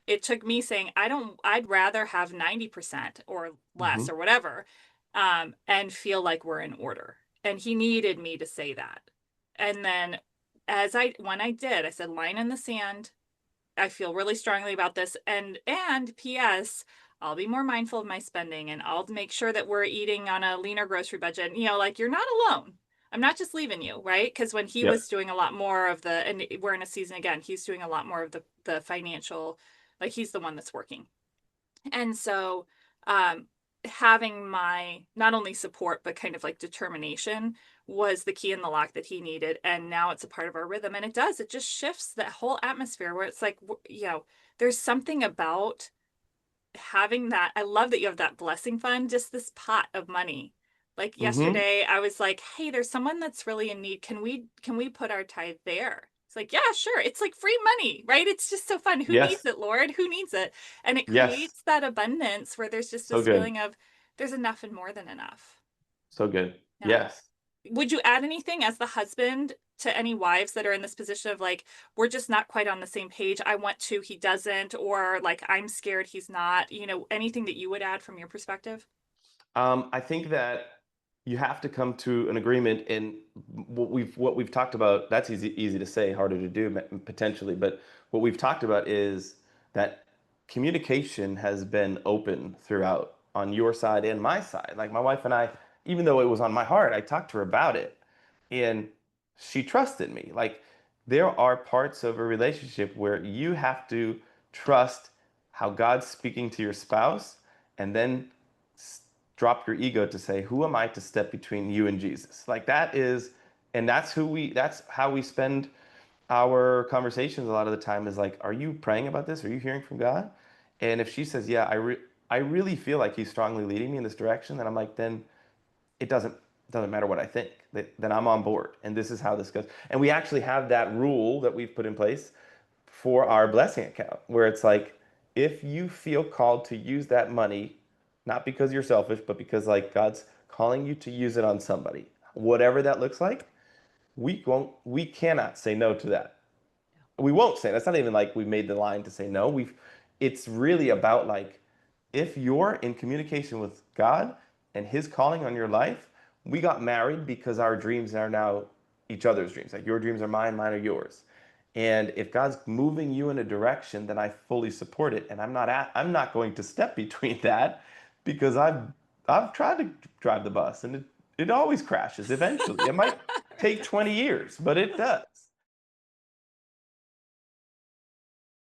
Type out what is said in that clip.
it took me saying, I'd rather have 90% or less Hmm. or whatever, and feel like we're in order. And he needed me to say that. And then when I did, I said, line in the sand. I feel really strongly about this. And PS, I'll be more mindful of my spending and I'll make sure that we're eating on a leaner grocery budget. Like you're not alone. I'm not just leaving you, right? Because when he Yep. was doing a lot more of and we're in a season again, he's doing a lot more of the financial, like he's the one that's working. And so um having my not only support but kind of like determination was the key in the lock that he needed, and now it's a part of our rhythm, and it just shifts that whole atmosphere where it's like, there's something about having that. I love that you have that blessing fund, just this pot of money. Like Hmm. yesterday I was like, hey, there's someone that's really in need, can we put our tithe there? It's like, yeah, sure. It's like free money, right? It's just so fun. Who needs Yes. it, Lord? Who needs it? And it Yes. creates that abundance where there's just So this good. feeling of there's enough and more than enough. So good. Yeah. Yes. Would you add anything as the husband to any wives that are in this position of like, we're just not quite on the same page? I want to, he doesn't, or like, I'm scared he's not, anything that you would add from your perspective? I think that you have to come to an agreement, and what we've talked about, that's easy to say, harder to do potentially, but what we've talked about is that communication has been open throughout on your side and my side. Like my wife and I, even though it was on my heart, I talked to her about it, and she trusted me. Like there are parts of a relationship where you have to trust how God's speaking to your spouse, and then drop your ego to say, who am I to step between you and Jesus? Like that is, and that's how we spend our conversations a lot of the time is like, are you praying about this? Are you hearing from God? And if she says, yeah, I really feel like he's strongly leading me in this direction, then I'm like, then it doesn't matter what I think. Then I'm on board. And this is how this goes. And we actually have that rule that we've put in place for our blessing account, where it's like, if you feel called to use that money, not because you're selfish, but because like God's calling you to use it on somebody, whatever that looks like, we cannot say no to that. We won't say. That's not even like we made the line to say no. It's really about like, if you're in communication with God and his calling on your life, we got married because our dreams are now each other's dreams. Like your dreams are mine, mine are yours. And if God's moving you in a direction, then I fully support it. And I'm not going to step between that, because I've tried to drive the bus and it always crashes eventually. It might take 20 years, but it does.